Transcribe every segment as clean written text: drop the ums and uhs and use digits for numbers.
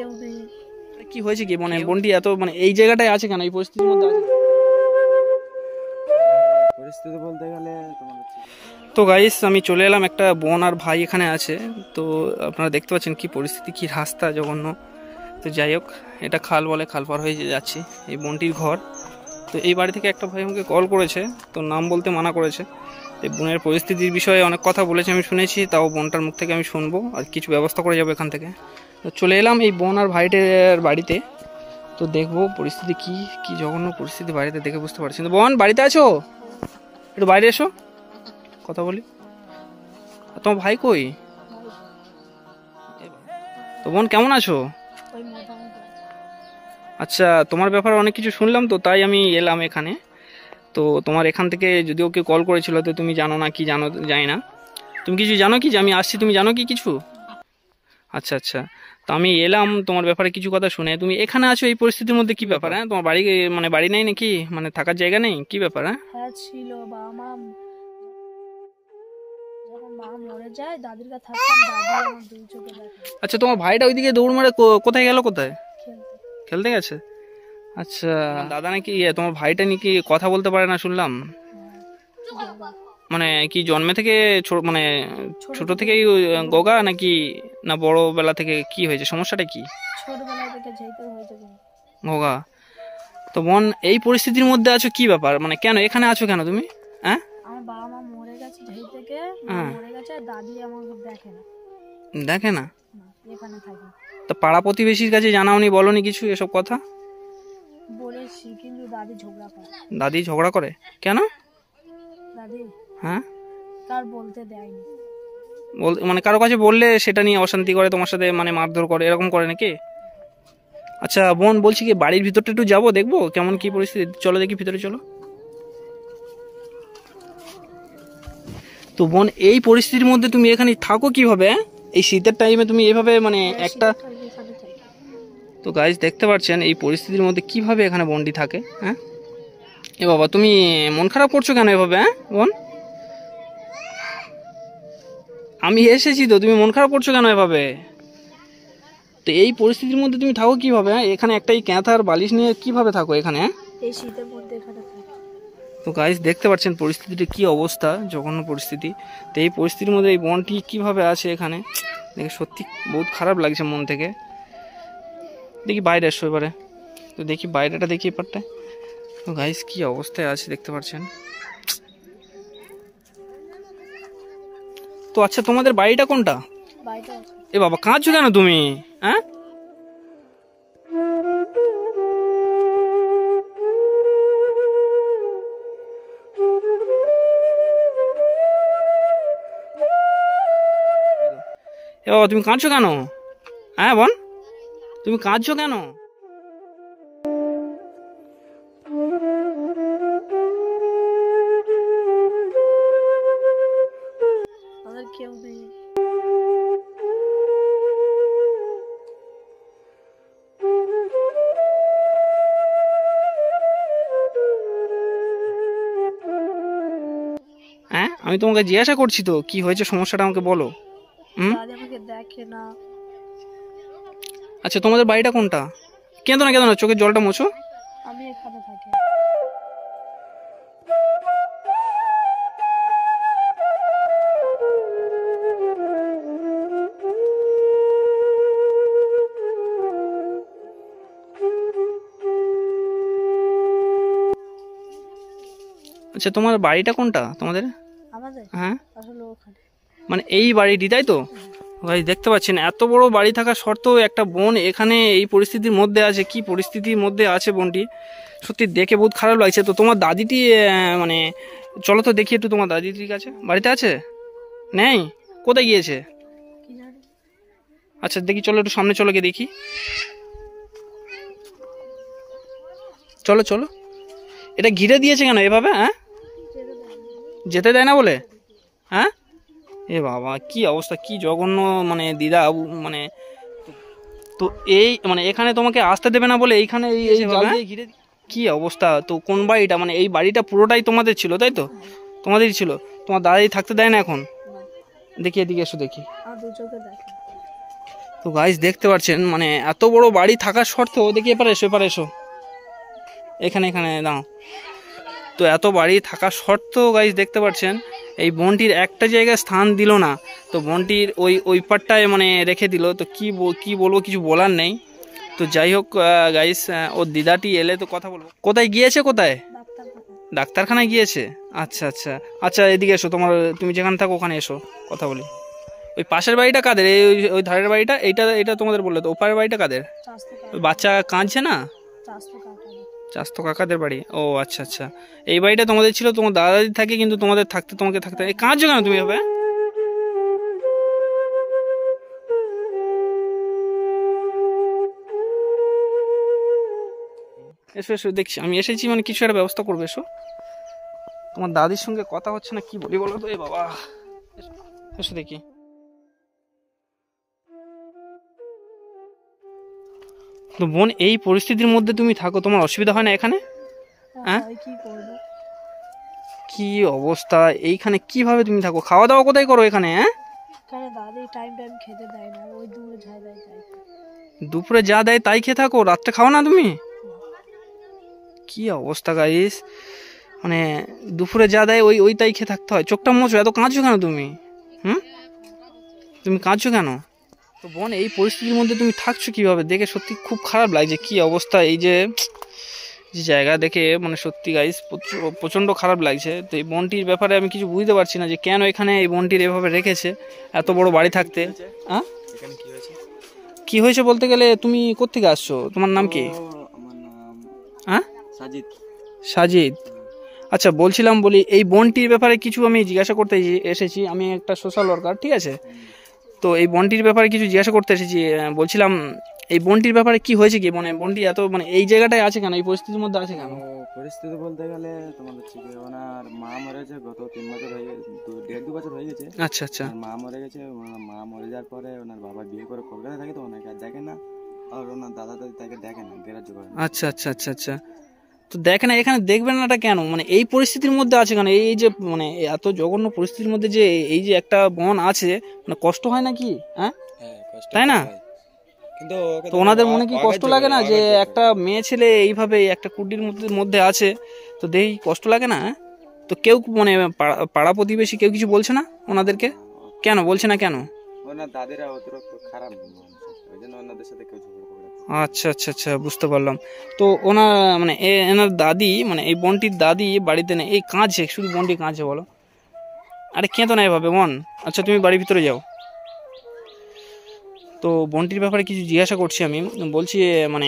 কেউ নেই। কি হয়েছে কি মানে বোনটি এত মানে এই জায়গাটায় আছে কেন, এই পরিস্থিতির মধ্যে আছে? পরিস্থিতি বলতে গেলে তো গাইস আমি চলে এলাম, একটা বোন আর ভাই এখানে আছে। তো আপনারা দেখতে পাচ্ছেন কি পরিস্থিতি, কি রাস্তা জঘন্য। তো যাই হোক, এটা খাল বলে, খাল পার হয়ে যাচ্ছি, এই বোনটির ঘর। তো এই বাড়ি থেকে একটা ভাই আমাকে কল করেছে, তো নাম বলতে মানা করেছে। এই বোনের পরিস্থিতির বিষয়ে অনেক কথা বলেছে, আমি শুনেছি, তাও বোনটার মুখ থেকে আমি শুনবো আর কিছু ব্যবস্থা করে যাবো এখান থেকে। তো চলে এলাম এই বোন আর ভাইটের বাড়িতে। তো দেখবো পরিস্থিতি কি কি জঘন্য পরিস্থিতি বাড়িতে, দেখে বুঝতে পারছি। তো বোন বাড়িতে আছো? একটু বাইরে এসো, কথা বলি। তোমার ভাই কই? তো বোন কেমন আছো? আচ্ছা, তোমার ব্যাপারে অনেক কিছু শুনলাম, তো তাই আমি এলাম এখানে। তো তোমার এখান থেকে যদি ওকে কল করেছিল, তো তুমি জানো না কি জানো জানি না, তুমি কিছু জানো কি যে আমি আসছি, তুমি জানো কি কিছু? আচ্ছা আচ্ছা, তো আমি এলাম তোমার ব্যাপারে কিছু কথা শুনে। তুমি এখানে আছো এই পরিস্থিতির মধ্যে, কি ব্যাপার? হ্যাঁ, তোমার বাড়ি মানে বাড়ি নেই নাকি, মানে থাকার জায়গা নেই, কি ব্যাপার? হ্যাঁ ছিল, বাবা মা যখন মা মরে যায় দাদির কাছে থাকতাম, দাদি আমার দুই চোখে দেখে। আচ্ছা, তোমার ভাইটা ওইদিকে দৌড় মারে কোথায় গেল? কোথায় খেলতে গেছে? আচ্ছা, দাদা নাকি তোমার ভাইটা নাকি কথা বলতে পারে না শুনলাম, মানে কি জন্মে থেকে মানে ছোট থেকেই গোগা নাকি, না বড় বেলা থেকে কি হয়েছে, সমস্যাটা কি? ছোটবেলা থেকে যেতে হয়েছে গোগা। তো বোন এই পরিস্থিতির মধ্যে আছো, কি ব্যাপার, মানে কেন এখানে আছো কেন তুমি? হ্যাঁ, আমার বাবা মা মরে গেছে যেই থেকে, মরে গেছে, দাদি আমাকে দেখে না। দেখে না? এখানে থাকি। তো পাড়া প্রতিবেশীর কাছে জানাওনি, বলনি কিছু এসব কথা? বলেছি, কিন্তু দাদি ঝগড়া করে। দাদি ঝগড়া করে কেন? দাদি হ্যাঁ, কার বলতে দেয়নি। মানে কারো কাছে বললে সেটা নিয়ে অশান্তি করে, তোমার সাথে মানে মারধর করে, এরকম করে নাকি? আচ্ছা বোন, বলছি কি বাড়ির ভিতরটা একটু যাবো, দেখবো কেমন কি পরিস্থিতি, চলো দেখি ভিতরে চলো। তো বোন এই পরিস্থিতির মধ্যে তুমি এখানে থাকো কিভাবে? এই শীতের টাইমে তুমি এইভাবে মানে একটা, তো গাইস দেখতে পাচ্ছেন এই পরিস্থিতির মধ্যে কিভাবে এখানে বোনটি থাকে। হ্যাঁ, এ বাবা, তুমি মন খারাপ করছো কেন এভাবে? হ্যাঁ বোন, আমি এসেছি তো, তুমি মন খারাপ করছো কেন এভাবে? তো এই পরিস্থিতির মধ্যে তুমি থাকো কিভাবে? হ্যাঁ, এখানে একটা এই ক্যাঁথার বালিশ নিয়ে কিভাবে থাকো এখানে? এই শীতের মধ্যে এখানে থাকি। তো গাইস দেখতে পাচ্ছেন পরিস্থিতিটা কি অবস্থা, জঘন্য পরিস্থিতি। তো এই পরিস্থিতির মধ্যে এই বোনটি কিভাবে আছে এখানে, দেখে সত্যি বহুত খারাপ লাগছে মন থেকে। দেখি বাইরে এসো এবারে, তো দেখি বাইরেটা, দেখি এপারটায়। তো গাইস কি অবস্থায় আছে দেখতে পাচ্ছেন। তো আচ্ছা, তোমাদের বাড়িটা কোনটা? এ বাবা, কাঁদছো কেন তুমি? হ্যাঁ, এ বাবা তুমি কাঁদছো কেন? হ্যাঁ বোন, তুমি কাঁদছো কেন? আমাদের কেউ নেই। হ্যাঁ, আমি তোমাকে জিজ্ঞাসা করছি তো কি হয়েছে, সমস্যাটা আমাকে বলো। দাদি আমাকে দেখে না। আচ্ছা, তোমাদের বাড়িটা কোনটা? কেঁদো না কেঁদো না, চোখের জলটা মোছো। আমি এখানে থাকি। আচ্ছা, তোমার বাড়িটা কোনটা তোমাদের? আমাদের হ্যাঁ, আসলে ওখানে, মানে এই বাড়িটি, তাই তো? ভাই দেখতে পাচ্ছেন এত বড় বাড়ি থাকা সত্ত্বেও একটা বোন এখানে এই পরিস্থিতির মধ্যে আছে। কি পরিস্থিতির মধ্যে আছে বোনটি, সত্যি দেখে বহুত খারাপ লাগছে। তো তোমার দাদিটি মানে চলো তো দেখি একটু, তোমার দাদিটির কাছে বাড়িতে আছে? নেই? কোথায় গিয়েছে? কি জানি। আচ্ছা দেখি, চলো একটু সামনে চলো গিয়ে দেখি, চলো চলো। এটা ঘিরে দিয়েছে কেন এভাবে? হ্যাঁ, যেতে দেয় না বলে? হ্যাঁ, এ বাবা কি অবস্থা, কি জঘন্য মানে দিদা, মানে তো এই মানে এখানে তোমাকে আসতে দেবে না বলে এইখানে এই জাল দিয়ে ঘিরে, কি অবস্থা। তো কোন বাড়িটা, মানে এই বাড়িটা পুরোটাই তোমাদের ছিল তাই তো? তোমাদেরই ছিল, তোমার দাদাই থাকতে দেয় না এখন? দেখি এদিকে এসো দেখি। তো গাইস দেখতে পাচ্ছেন মানে এত বড় বাড়ি থাকার সত্ত্বেও দেখি এপারে এসো এখানে দাঁড়াও। তো এত বাড়ি থাকার সত্ত্বেও গাইস দেখতে পাচ্ছেন এই বোনটির একটা জায়গায় স্থান দিল না। তো বোনটির ওই পাটটায় মানে রেখে দিল। তো কি বলবো, কিছু বলার নেই। তো যাই হোক গাইস, ওর দিদাটি এলে তো কথা বলবো। কোথায় গিয়েছে? কোথায়? ডাক্তারখানায় গিয়েছে। আচ্ছা এদিকে এসো, তুমি যেখানে থাকো ওখানে এসো, কথা বলি। ওই পাশের বাড়িটা কাদের? ওই ধারের বাড়িটা? এটা তোমাদের বললে তো। ওপারের বাড়িটা কাদের? ওই বাচ্চা কাঁদছে না, চাস্তো কাকাদের বাড়ি। ও আচ্ছা। এই বাড়িটা তোমাদের ছিল, তোমার দাদা দাদি থাকে, কিন্তু তোমাকে থাকতে কাঁদছো কেন তুমি হবে? এসো দেখছি আমি এসেছি, মানে কিছু একটা ব্যবস্থা করবে। এসো, তোমার দাদির সঙ্গে কথা হচ্ছে না, কি বলি বলো তো। এ বাবা, এসো দেখি। তো বোন, এই পরিস্থিতির মধ্যে তুমি থাকো, তোমার অসুবিধা হয় না এখানে? হ্যাঁ, কি অবস্থা এইখানে, কিভাবে তুমি থাকো? খাওয়া দাওয়া কোথায় করো এখানে? হ্যাঁ, দাদি টাইম খেতে দেয় না, ওই দুপুরে যা দেয় তাই খেয়ে থাকো, রাত্রে খাও না তুমি? কি অবস্থা গাইস, মানে দুপুরে যা দেয় ওই তাই খেয়ে থাকতে হয়। চোখটা মোছো, এত কাঁদছো কেন তুমি? তুমি কাঁদছো কেন? তো বোন, এই পরিস্থিতির মধ্যে তুমি থাকছো কিভাবে? দেখে সত্যি খুব খারাপ লাগছে। কি অবস্থা, এই যে জায়গা দেখে মানে সত্যি গাইস প্রচন্ড খারাপ লাগছে। তো এই বোনটির ব্যাপারে আমি কিছু বুঝতে পারছি না যে কেন এখানে এই বোনটির এভাবে রেখেছে এত বড় বাড়ি থাকতে। হ্যাঁ, কি হয়েছে বলতে গেলে, তুমি কোত্থেকে আসছো? তোমার নাম কি? হ্যাঁ, সাজিদ। আচ্ছা, বলি এই বোনটির ব্যাপারে কিছু আমি জিজ্ঞাসা করতে এসেছি। আমি একটা সোশ্যাল ওয়ার্কার, ঠিক আছে? তো এই বোনটির ব্যাপারে কিছু জিজ্ঞাসা করতে এসেছি। বলছিলাম এই বোনটির ব্যাপারে কি হয়েছে, কি মানে বোনটি এত মানে এই জায়গাটায় আছে কেন, এই পরিস্থিতির মধ্যে আছে কেন? পরিস্থিতি বলতে গেলে তোমার হচ্ছে কি, ওনার মা মরেছে গত 3 বছর হয়ে গেছে, 1.5-2 বছর হয়ে গেছে। আচ্ছা, মা মরে গেছে। মা মরে যাওয়ার পরে ওনার বাবা বিয়ে করে কলকাতায় থাকে, তো ওনাকে আর দেখে না, আর ওনার দাদা দাদি তাকে দেখে না, গ্রাহ্য করে না। আচ্ছা। তো দেখে না, এখানে দেখবেন নাটা কেন, মানে এই পরিস্থিতির মধ্যে আছে কেন? এই যে মানে এত জঘন্য পরিস্থিতির মধ্যে যে এই যে একটা বোন আছে, মানে কষ্ট হয় নাকি? হ্যাঁ, তাই না? তো ওনাদের মনে কি কষ্ট লাগে না যে একটা মেয়ে ছেলে এইভাবে একটা কুটির মধ্যে আছে? তো দেখি কষ্ট লাগে না? তো কেউ মানে পাড়া প্রতিবেশী কেউ কিছু বলছে না ওনাদেরকে? কেন বলছে না কেন? ওনার দাদিরা অতিরিক্ত খারাপ, ওই জন্য ওনাদের সাথে কেউ ঝগড়া করে। আচ্ছা, বুঝতে পারলাম। তো ওনার মানে এনার দাদি, মানে এই বোনটির দাদি বাড়িতে নেই, এই কাঁদছে, শুধু বোনটি কাঁদছে। বলো, আরে কেঁদো না এভাবে বোন। আচ্ছা, তুমি বাড়ির ভিতরে যাও। তো বোনটির ব্যাপারে কিছু জিজ্ঞাসা করছি আমি। বলছি মানে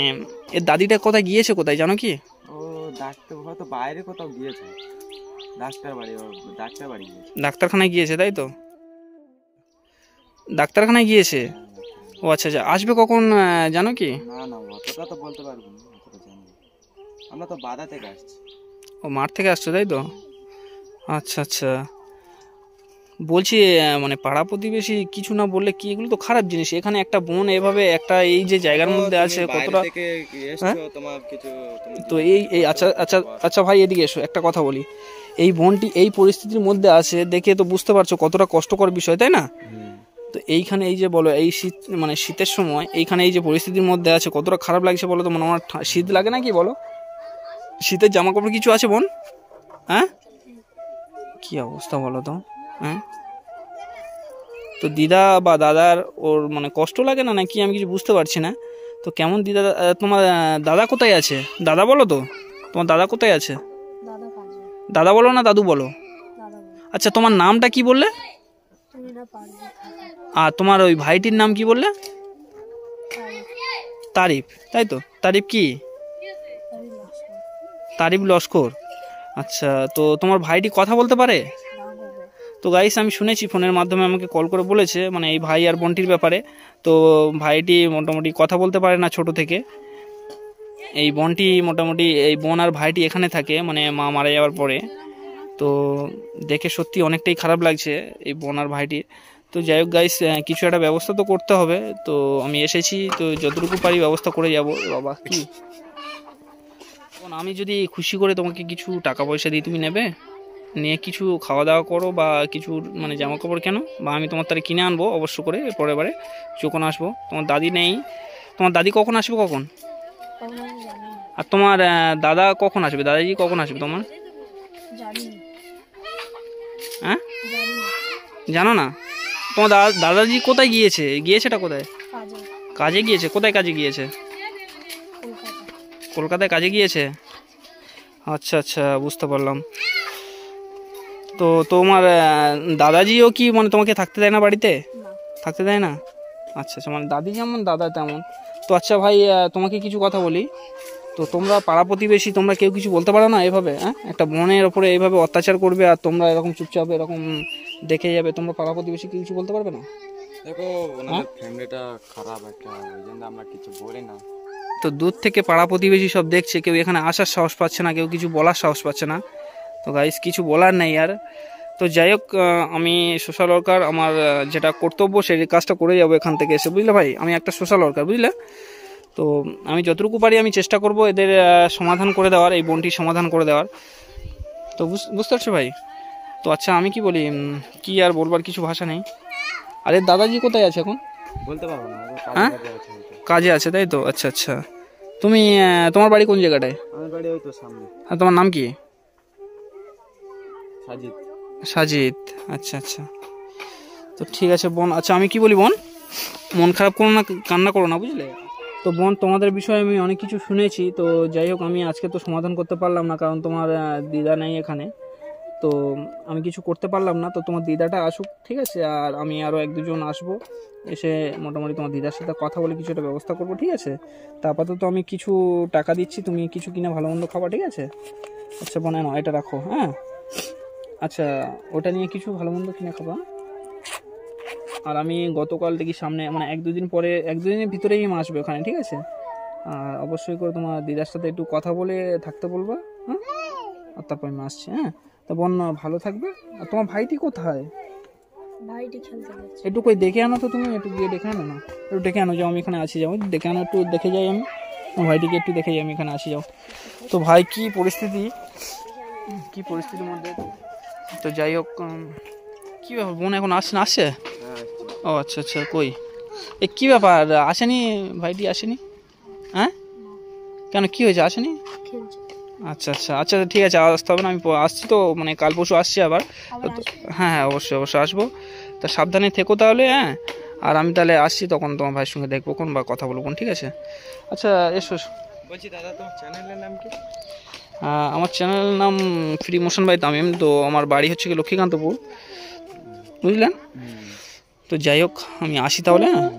এর দাদিটা কোথায় গিয়েছে, কোথায় জানো কি? ও ডাক্তার, হয়তো বাইরে কোথাও গিয়েছে, ডাক্তারখানায় গিয়েছে, তাই তো? ডাক্তারখানায় গিয়েছে। ও আচ্ছা, আসবে কখন জানো কি? না, অতটা তো বলতে পারবো না, আমরা তো বাধা থেকে আসছি। ও, মাঠ থেকে আসছো, তাই তো? আচ্ছা। বলছি মানে পাড়া প্রতিবেশী কিছু না বললে কি, এগুলো তো খারাপ জিনিস। এখানে একটা বোন এভাবে একটা এই যে জায়গার মধ্যে আছে, কতটা তো এই আচ্ছা ভাই, এদিকে এসো, একটা কথা বলি। এই বোনটি এই পরিস্থিতির মধ্যে আছে দেখে তো বুঝতে পারছো কতটা কষ্টকর বিষয়, তাই না? তো এইখানে এই যে বলো, এই শীত মানে শীতের সময় এইখানে এই যে পরিস্থিতির মধ্যে আছে, কতটা খারাপ লাগছে বলো তো। মানে আমার শীত লাগে না কি বলো? শীতের জামা কাপড় কিছু আছে বোন? হ্যাঁ, কি অবস্থা বলো তো। হ্যাঁ, তো দিদা বা দাদার ওর মানে কষ্ট লাগে না নাকি, আমি কিছু বুঝতে পারছি না। তো কেমন দিদা, তোমার দাদা কোথায় আছে? দাদা বলো তো, তোমার দাদা কোথায় আছে? দাদা বলো না দাদু বলো? আচ্ছা, তোমার নামটা কি বললে? আর তোমার ওই ভাইটির নাম কি বললে? তারিফ, তাই তো? তারিফ কি? তারিফ লস্কর। আচ্ছা, তো তোমার ভাইটি কথা বলতে পারে? তো গাইস, আমি শুনেছি ফোনের মাধ্যমে আমাকে কল করে বলেছে মানে এই ভাই আর বোনটির ব্যাপারে। তো ভাইটি মোটামুটি কথা বলতে পারে না ছোট থেকে। এই বোনটি মোটামুটি, এই বোন আর ভাইটি এখানে থাকে মানে মা মারা যাওয়ার পরে। তো দেখে সত্যি অনেকটাই খারাপ লাগছে এই বোন আর ভাইটির। তো যাই হোক গাইস, কিছু একটা ব্যবস্থা তো করতে হবে। তো আমি এসেছি, তো যতটুকু পারি ব্যবস্থা করে যাব। বাবা কি, আমি যদি খুশি করে তোমাকে কিছু টাকা পয়সা দিই, তুমি নেবে? নিয়ে কিছু খাওয়া দাওয়া করো বা কিছু মানে জামা কাপড় কেনো, বা আমি তোমার তারে কিনে আনবো অবশ্য করে পরের বারে যখন আসবো। তোমার দাদি নেই, তোমার দাদি কখন আসবে কখন? তখন আমি জানি না। আর তোমার দাদা কখন আসবে, দাদাজি কখন আসবে তোমার? জানি না। হ্যাঁ জানি না। জানো না? তোমার দাদাজি কোথায় গিয়েছে? গিয়েছেটা কোথায়? কাজে। কাজে গিয়েছে? কোথায় কাজে গিয়েছে? কলকাতা। কলকাতায় কাজে গিয়েছে। আচ্ছা আচ্ছা, বুঝতে পারলাম। তো তোমার দাদাজিও কি মানে তোমাকে থাকতে দেয় না বাড়িতে? না। থাকতে দেয় না? আচ্ছা আচ্ছা, মানে দাদি যেমন দাদা তেমন। তো আচ্ছা ভাই, তোমাকে কিছু কথা বলি। তো তোমরা পাড়া প্রতিবেশী, তোমরা কেউ কিছু বলতে পারো না এভাবে? হ্যাঁ, একটা বোনের ওপরে এইভাবে অত্যাচার করবে আর তোমরা এরকম চুপচাপ এরকম দেখে যাবে, তোমরা পাড়া প্রতিবেশী কিছু বলতে পারবে না? দেখো ওনাদের ফ্যামিলিটা খারাপ একটা, ওই জন্য আমরা কিছু বলি না। তো দূর থেকে পাড়া প্রতিবেশী সব দেখছে, কেউ এখানে আসার সাহস পাচ্ছে না, কেউ কিছু বলার সাহস পাচ্ছে না। তো গাইস কিছু বলার নেই আর। তো যাই হোক, আমি সোশ্যাল ওয়ার্কার, আমার যেটা কর্তব্য সেই কাজটা করে যাবো এখান থেকে এসে, বুঝলে ভাই? আমি একটা সোশ্যাল ওয়ার্কার, বুঝলে? তো আমি যতটুকু পারি আমি চেষ্টা করব এদের সমাধান করে দেওয়ার, এই বোনটির সমাধান করে দেওয়ার। তো বুঝতে পারছো ভাই? তো আচ্ছা আমি কি বলি, কি আর বলবার কিছু ভাষা নেই। আরে দাদাজি কোথায় আছে এখন? বলতে পারবো না। হ্যাঁ, কাজে আছে তাই তো? আচ্ছা আচ্ছা। তুমি তোমার বাড়ি কোন জায়গাটায়? আমার বাড়ি ওই তো সামনে। আর তোমার নাম কি? সাজিদ। সাজিদ, আচ্ছা আচ্ছা। তো ঠিক আছে বোন। আচ্ছা আমি কি বলি বোন, মন খারাপ করো না, কান্না করো না, বুঝলে? তো বোন তোমাদের বিষয়ে আমি অনেক কিছু শুনেছি। তো যাই হোক, আমি আজকে তো সমাধান করতে পারলাম না, কারণ তোমার দিদা নেই এখানে। তো আমি কিছু করতে পারলাম না। তো তোমার দিদাটা আসুক, ঠিক আছে? আর আমি আরও 1-2 জন আসবো, এসে মোটামুটি তোমার দিদার সাথে কথা বলে কিছু একটা ব্যবস্থা করবো, ঠিক আছে? তা আপাতত আমি কিছু টাকা দিচ্ছি, তুমি কিছু কিনে ভালো মন্দ খাবা, ঠিক আছে? আচ্ছা বোন, নাও এটা রাখো। হ্যাঁ আচ্ছা, ওটা নিয়ে কিছু ভালো মন্দ কিনে খাবা। আর আমি গতকাল দেখি সামনে মানে 1-2 দিন পরে, 1-2 দিনের ভিতরেই আমি আসবো ওখানে, ঠিক আছে? আর অবশ্যই করে তোমার দিদার সাথে একটু কথা বলে থাকতে বলবা। হ্যাঁ, আর তারপর আমি আসছি। হ্যাঁ, তো বোন ভালো থাকবে। আর তোমার ভাইটি কোথায়? ভাইটি খেলতে গেছে। একটু কই দেখে আনো তো, তুমি একটু গিয়ে দেখে আনো না, একটু দেখে আনো, যাও আমি এখানে আছি, যাও দেখে আনো, একটু দেখে যাই আমি আমার ভাইটিকে, একটু দেখে যাই আমি এখানে আসি, যাও। তো ভাই কি পরিস্থিতির মধ্যে। তো যাই হোক, কী ব্যাপার বোন এখন আসছে? ও আচ্ছা আচ্ছা, কই এ কী ব্যাপার, আসেনি ভাইটি? আসেনি? হ্যাঁ, কেন কি হয়েছে, আসেনি? খেলছে। আচ্ছা আচ্ছা আচ্ছা, ঠিক আছে, আসতে হবে না, আমি আসছি তো, মানে কাল পরশু আসছি আবার। হ্যাঁ হ্যাঁ, অবশ্যই অবশ্যই আসবো। তা সাবধানে থেকো তাহলে। হ্যাঁ, আর আমি তাহলে আসছি, তখন তোমার ভাইয়ের সঙ্গে দেখবো কোন বা কথা বলবো, ঠিক আছে? আচ্ছা এসো। বলছি দাদা, তোমার চ্যানেলের নাম কি? আমার চ্যানেলের নাম ফ্রি মোশন বাই তামিম। তো আমার বাড়ি হচ্ছে কি লক্ষ্মীকান্তপুর, বুঝলেন? তো যাই হোক, আমি আসি তাহলে। হ্যাঁ।